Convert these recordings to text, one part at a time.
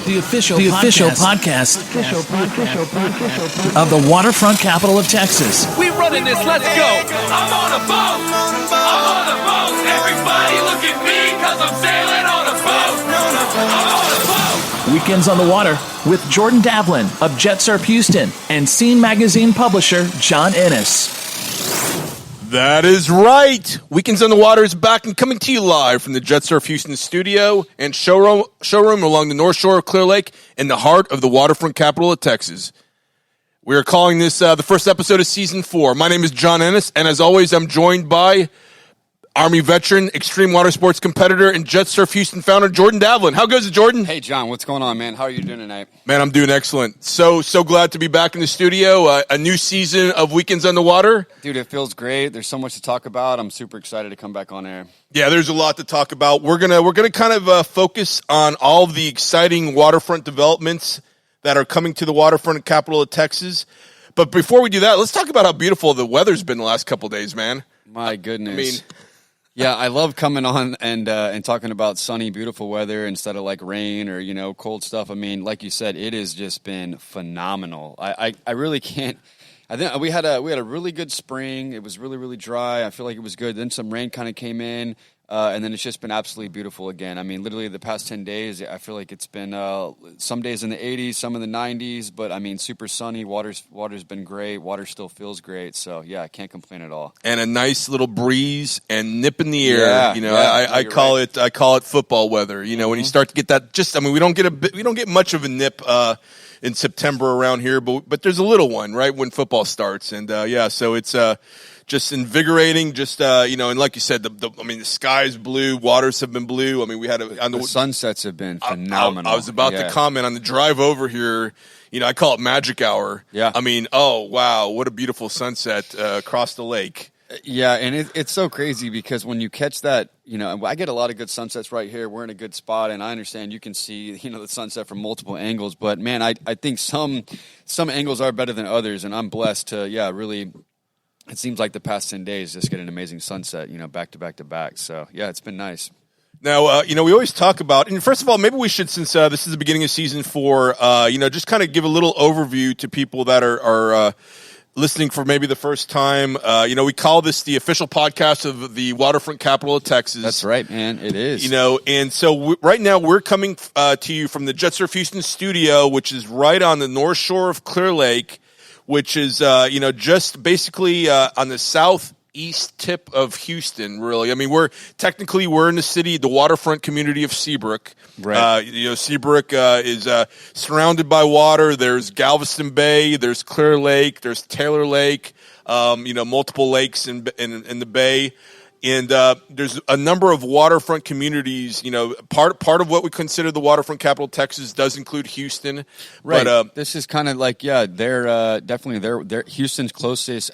The official podcast of the Waterfront Capital of Texas. We running this, let's go. I'm on a boat. I'm on a boat. Everybody look at me because I'm sailing on a boat. I'm on a boat. Weekends on the Water with Jordan Davlin of Jet Surf Houston and Scene Magazine publisher John Ennis. That is right. Weekends on the Water is back and coming to you live from the Jet Surf Houston studio and showroom along the North Shore of Clear Lake in the heart of the Waterfront Capital of Texas. We are calling this the first episode of Season 4. My name is John Ennis, and as always, I'm joined by Army veteran, extreme water sports competitor, and Jet Surf Houston founder, Jordan Davlin. How goes it, Jordan? Hey, John, what's going on, man? How are you doing tonight? Man, I'm doing excellent. So glad to be back in the studio. A new season of Weekends on the Water. Dude, it feels great. There's so much to talk about. I'm super excited to come back on air. Yeah, there's a lot to talk about. We're gonna kind of focus on all of the exciting waterfront developments that are coming to the Waterfront Capital of Texas. But before we do that, let's talk about how beautiful the weather's been the last couple of days, man. My goodness. I mean, yeah, I love coming on and talking about sunny, beautiful weather instead of like rain or, cold stuff. I mean, like you said, it has just been phenomenal. I really can't. I think we had a really good spring. It was really, really dry. I feel like it was good. Then some rain kind of came in, and then it's just been absolutely beautiful again. I mean, literally the past 10 days, I feel like it's been some days in the 80s, some in the 90s, but I mean, super sunny. Water's been great. Water still feels great. So yeah, I can't complain at all. And a nice little breeze and nip in the air. Yeah, I call it football weather. When you start to get that, we don't get much of a nip in September around here, but there's a little one right when football starts, and so it's just invigorating. Just and like you said, the sky's blue, waters have been blue. I mean, we had the sunsets have been phenomenal. I was about to comment on the drive over here. I call it magic hour. Yeah. I mean, oh wow, what a beautiful sunset across the lake. Yeah, and it's so crazy because when you catch that, I get a lot of good sunsets right here. We're in a good spot, and I understand you can see, the sunset from multiple angles. But, man, I think some angles are better than others, and I'm blessed to, really, it seems like the past 10 days just get an amazing sunset, back to back to back. So, yeah, it's been nice. Now, we always talk about, and first of all, maybe we should, since this is the beginning of Season 4, just kind of give a little overview to people that are listening for maybe the first time. We call this the official podcast of the Waterfront Capital of Texas. That's right, man. It is. And so right now we're coming to you from the Jet Surf Houston studio, which is right on the North Shore of Clear Lake, which is, just basically on the southeast tip of Houston, really. I mean, we're in the city, the waterfront community of Seabrook. Right. Seabrook is surrounded by water. There's Galveston Bay, there's Clear Lake, there's Taylor Lake, multiple lakes in the bay. And there's a number of waterfront communities. Part of what we consider the Waterfront Capital of Texas does include Houston. Right. But, this is kind of like, they're definitely they're Houston's closest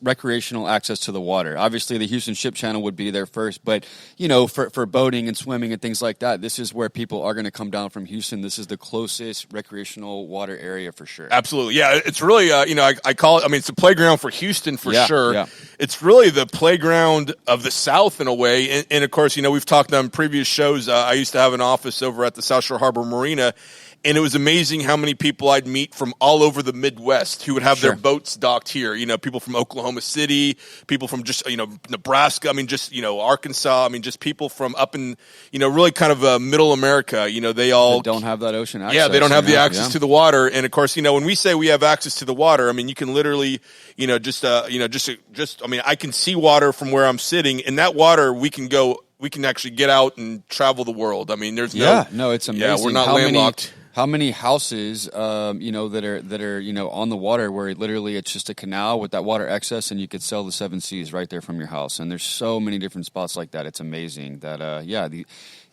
recreational access to the water. Obviously, the Houston Ship Channel would be there first, but for boating and swimming and things like that, this is where people are going to come down from Houston. This is the closest recreational water area for sure. Absolutely, yeah. It's really, I call it. I mean, it's a playground for Houston for sure. Yeah. It's really the playground of the South in a way, and of course, we've talked on previous shows. I used to have an office over at the South Shore Harbor Marina, and it was amazing how many people I'd meet from all over the Midwest who would have their boats docked here. People from Oklahoma City, people from just Nebraska. I mean, just Arkansas. I mean, just people from up in really kind of middle America. They all don't have that ocean access. Yeah, they don't have the access to the water, and of course, when we say we have access to the water, I mean you can literally. I mean, I can see water from where I'm sitting, and that water we can actually get out and travel the world. I mean, it's amazing. Yeah, we're not landlocked. How many houses, that are, on the water where literally it's just a canal with that water excess, and you could sell the 7 Seas right there from your house. And there's so many different spots like that. It's amazing that,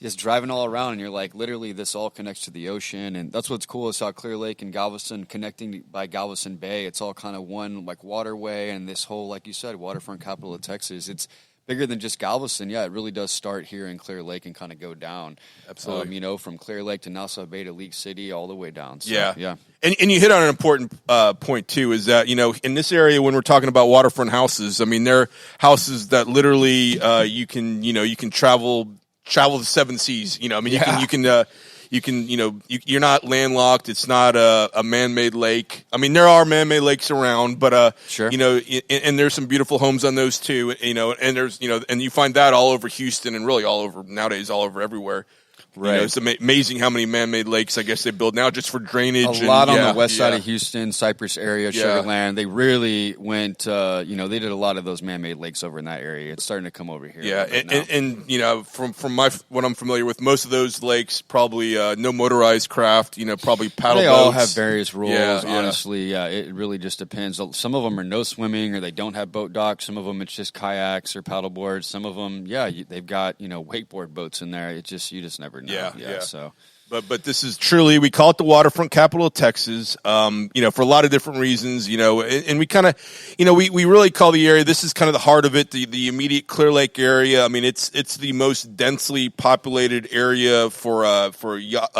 just driving all around, and you're like, literally, this all connects to the ocean. And that's what's cool is how Clear Lake and Galveston connecting by Galveston Bay. It's all kind of one like waterway, and this whole, like you said, Waterfront Capital of Texas. It's bigger than just Galveston. Yeah, it really does start here in Clear Lake and kind of go down. Absolutely. From Clear Lake to Nassau Bay to League City, all the way down. So, yeah. And you hit on an important point, too, is that, in this area, when we're talking about waterfront houses, I mean, they're houses that literally you can travel the 7 Seas. You can you can, you're not landlocked. It's not a man-made lake. I mean, there are man-made lakes around, but Sure. and there's some beautiful homes on those too. And there's and you find that all over Houston and really all over nowadays, all over everywhere. Right. It's amazing how many man-made lakes I guess they build now just for drainage. A lot on the west side of Houston, Cypress area, Sugar Land. They really went, they did a lot of those man-made lakes over in that area. It's starting to come over here. Yeah, and from what I'm familiar with, most of those lakes probably no motorized craft. Probably paddle They boats. all have various rules. Yeah, honestly, yeah, it really just depends. Some of them are no swimming or they don't have boat docks. Some of them it's just kayaks or paddle boards. Some of them, they've got wakeboard boats in there. You just never know. Yeah. So. But this is truly, we call it the Waterfront Capital of Texas, for a lot of different reasons, and we kind of, we really call the area, this is kind of the heart of it, the immediate Clear Lake area. I mean, it's the most densely populated area for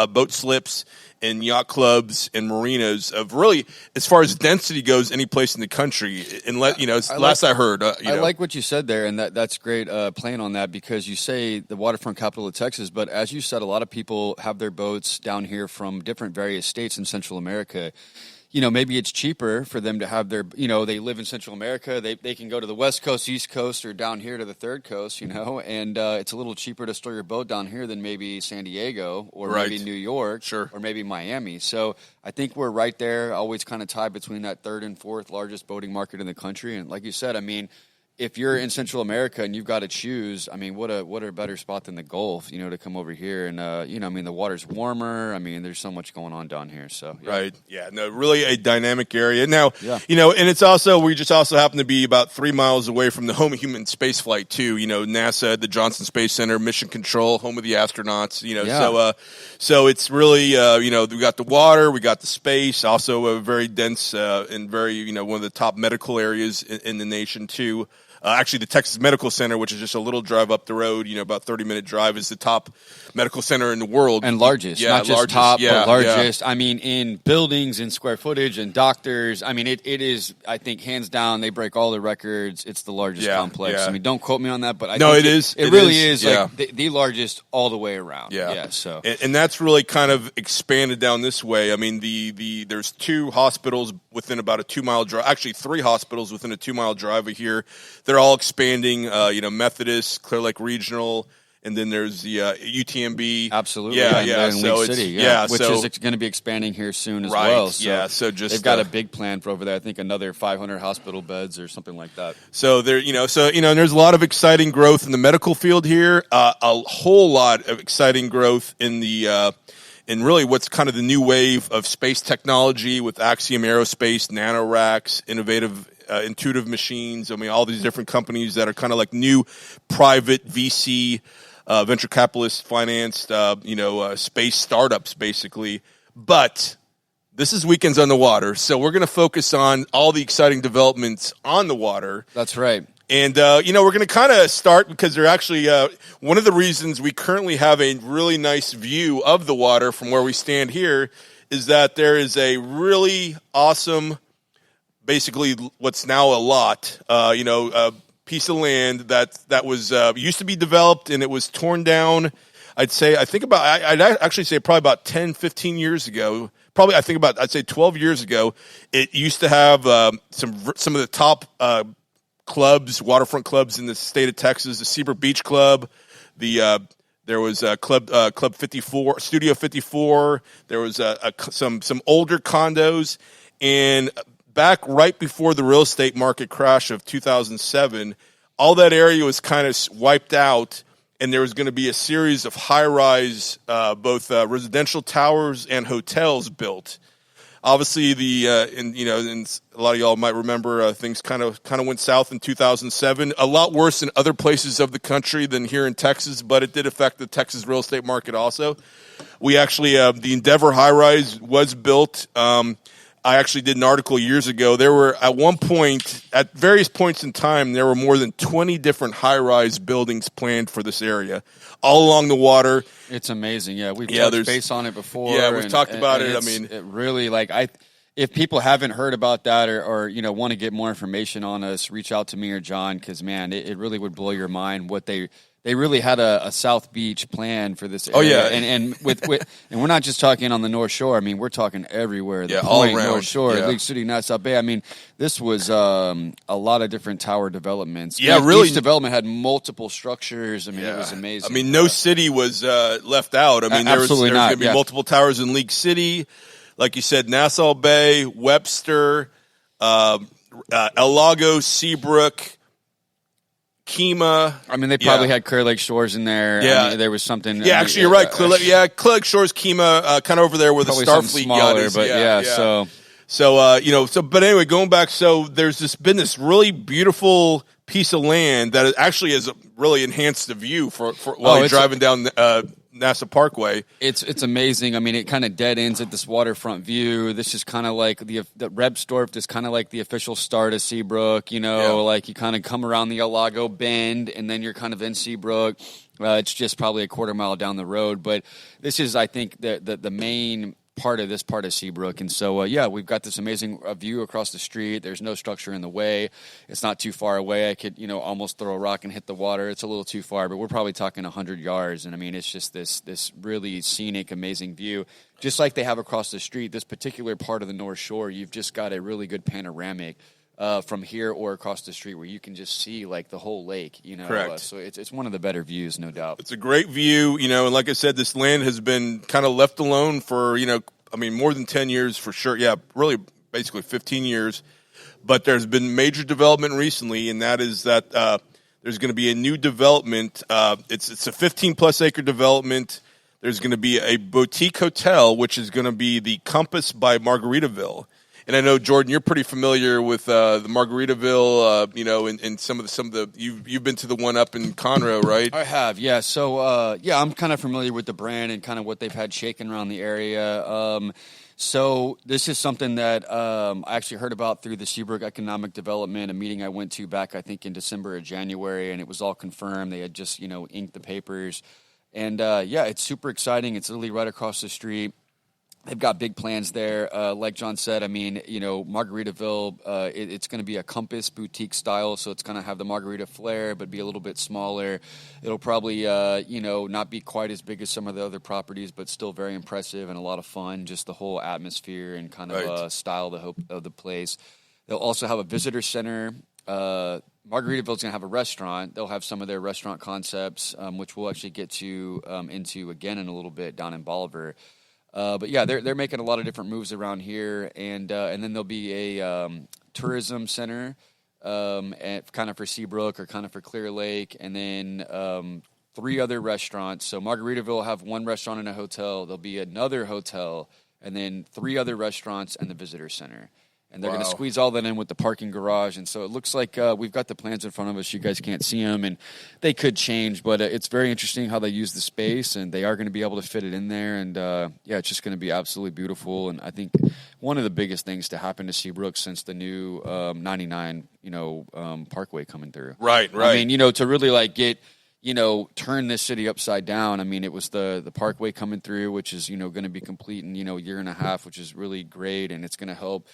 boat slips and yacht clubs and marinas of really, as far as density goes, any place in the country. And last I heard, I like what you said there, and that's great playing on that because you say the Waterfront Capital of Texas, but as you said, a lot of people have their boats down here from different various states in Central America. Maybe it's cheaper for them to have their, they live in Central America. They can go to the West Coast, East Coast, or down here to the Third Coast, and it's a little cheaper to store your boat down here than maybe San Diego or maybe New York or maybe Miami. So I think we're right there, always kind of tied between that third and fourth largest boating market in the country. And like you said, I mean, if you're in Central America and you've got to choose, I mean, what a better spot than the Gulf, to come over here. And, I mean, the water's warmer. I mean, there's so much going on down here. So, Right. Yeah. No, really a dynamic area. Now, Yeah. And it's also, we just also happen to be about 3 miles away from the home of human space flight too. NASA, the Johnson Space Center, Mission Control, home of the astronauts, so it's really, we got the water, we got the space, also a very dense and very, one of the top medical areas in the nation too. Actually, the Texas Medical Center, which is just a little drive up the road, about 30-minute drive, is the top medical center in the world. And largest. Yeah, not just largest. top, Yeah, but largest. yeah. I mean, in buildings, in square footage, and doctors. I mean, it is, I think, hands down, they break all the records. It's the largest complex. Yeah. I mean, don't quote me on that, but I No, think it is. It It really is, is like the largest all the way around. Yeah. So. And that's really kind of expanded down this way. I mean, there's 2 hospitals within about a 2-mile drive. Actually, 3 hospitals within a 2-mile drive of here. They're all expanding. Methodist, Clear Lake Regional, and then there's the UTMB. Absolutely. Yeah. In So League it's City, which so, is going to be expanding here soon as Right, well. So yeah, so just, they've got a big plan for over there. I think another 500 hospital beds or something like that. So there, and there's a lot of exciting growth in the medical field here. A whole lot of exciting growth in the and really what's kind of the new wave of space technology with Axiom Aerospace, nanoracks, intuitive machines. I mean, all these different companies that are kind of like new private VC, venture capitalist financed, space startups, basically. But this is Weekends on the Water, so we're going to focus on all the exciting developments on the water. That's right. And, we're going to kind of start because they're actually one of the reasons we currently have a really nice view of the water from where we stand here is that there is a really awesome, basically what's now a lot, a piece of land that was used to be developed and it was torn down. I'd actually say probably about 10, 15 years ago. Probably, I'd say 12 years ago. It used to have some of the top waterfront clubs in the state of Texas, the Seabrook Beach Club, there was Club 54, Studio 54. There was some older condos, and back right before the real estate market crash of 2007, all that area was kind of wiped out, and there was going to be a series of high-rise, both residential towers and hotels built. Obviously, and a lot of y'all might remember things kind of went south in 2007. A lot worse in other places of the country than here in Texas, but it did affect the Texas real estate market also. We actually, the Endeavor high rise was built. I actually did an article years ago. There were at one point, at various points in time, there were more than 20 different high rise buildings planned for this area, all along the water. It's amazing. Yeah, we've touched base on it before. Yeah, we've talked about it. I mean, it really, if people haven't heard about that or want to get more information on us, reach out to me or John because, man, it really would blow your mind what they they really had a South Beach plan for this area. Oh, yeah. And with and we're not just talking on the North Shore. I mean, we're talking everywhere. The all Point, around. North Shore, Yeah. Lake City, Nassau Bay. I mean, this was a lot of different tower developments. Yeah, really. Each development had multiple structures. I mean, it was amazing. I mean, no city was left out. I mean, there was Absolutely going not, to be yeah. multiple towers in League City. Like you said, Nassau Bay, Webster, El Lago, Seabrook, Kemah. I mean, they probably had Clear Lake Shores in there. Yeah. I mean, there was something. Yeah, actually, you're right. Clear Lake Shores, Kemah, kind of over there where the Probably something Starfleet smaller, yacht is. but So, but anyway, going back, so there's been this really beautiful piece of land that actually has really enhanced the view while you're driving down NASA Parkway. It's amazing. I mean, it kind of dead ends at this waterfront view. This is kind of like the Rebstorf is kind of like the official start of Seabrook. Like you kind of come around the El Lago bend, and then you're kind of in Seabrook. It's just probably a quarter mile down the road, but this is, I think, the main part of this part of Seabrook. And so, we've got this amazing view across the street. There's no structure in the way. It's not too far away. I could, almost throw a rock and hit the water. It's a little too far, but we're probably talking 100 yards. And I mean, it's just this really scenic, amazing view. Just like they have across the street, this particular part of the North Shore, you've just got a really good panoramic from here or across the street where you can just see like the whole lake, Correct. So it's one of the better views, no doubt. It's a great view, and like I said, this land has been kind of left alone for, more than 10 years for sure. Yeah, really basically 15 years. But there's been major development recently, and that is that there's going to be a new development. It's a 15-plus acre development. There's going to be a boutique hotel, which is going to be the Compass by Margaritaville. And I know, Jordan, you're pretty familiar with the Margaritaville, and some of the you've been to the one up in Conroe, right? I have, yeah. So, I'm kind of familiar with the brand and kind of what they've had shaken around the area. So this is something that I actually heard about through the Seabrook Economic Development, a meeting I went to back, I think, in December or January, and it was all confirmed. They had just, inked the papers. And, it's super exciting. It's literally right across the street. They've got big plans there. Like John said, I mean, Margaritaville, it's going to be a Compass boutique style, so it's going to have the margarita flair, but be a little bit smaller. It'll probably, not be quite as big as some of the other properties, but still very impressive and a lot of fun, just the whole atmosphere and kind of style of the place. They'll also have a visitor center. Margaritaville's going to have a restaurant. They'll have some of their restaurant concepts, which we'll actually get to into again in a little bit down in Bolivar. But yeah, they're making a lot of different moves around here, and then there'll be a tourism center, kind of for Seabrook or kind of for Clear Lake, and then 3 other restaurants. So Margaritaville will have 1 restaurant and a hotel. There'll be another hotel, and then 3 other restaurants and the visitor center. And they're going to squeeze all that in with the parking garage. And so it looks like we've got the plans in front of us. You guys can't see them, and they could change. But it's very interesting how they use the space, and they are going to be able to fit it in there. And, it's just going to be absolutely beautiful. And I think one of the biggest things to happen to Seabrook since the new 99, Parkway coming through. Right. I mean, to really, like, get turn this city upside down. I mean, it was the Parkway coming through, which is, going to be complete in, a year and a half, which is really great. And it's going to help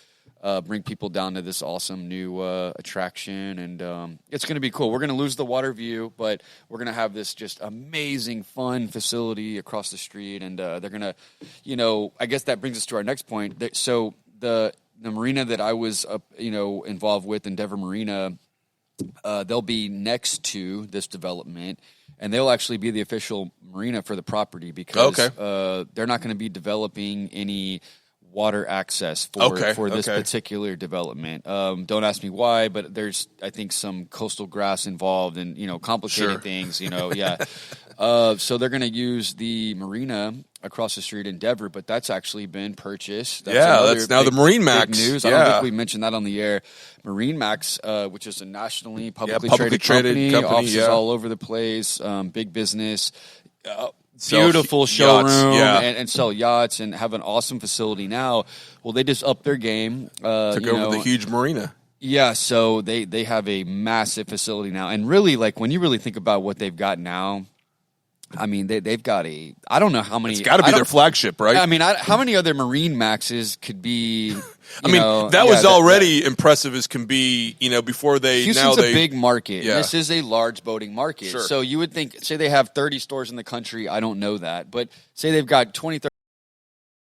bring people down to this awesome new attraction, and it's going to be cool. We're going to lose the water view, but we're going to have this just amazing, fun facility across the street, and they're going to, I guess that brings us to our next point. So the marina that I was, involved with, Endeavor Marina, they'll be next to this development, and they'll actually be the official marina for the property because they're not going to be developing any water access for this particular development. Don't ask me why, but there's, I think, some coastal grass involved and, complicated things, so they're going to use the marina across the street in Endeavor, but that's actually been purchased. That's now the Marine Max. News. I don't think we mentioned that on the air. Marine Max, which is a nationally publicly traded company, offices all over the place, big business, beautiful showroom and sell yachts and have an awesome facility now. Well, they just upped their game. Took over the huge marina. Yeah, so they have a massive facility now. And really, like, when you really think about what they've got now, I mean, they've got I don't know how many. It's got to be their flagship, right? I mean, how many other Marine Maxes could be? That was already impressive as can be. Before they Houston's a big market. Yeah. This is a large boating market. Sure. So you would think, say they have 30 stores in the country. I don't know that, but say they've got 20, 30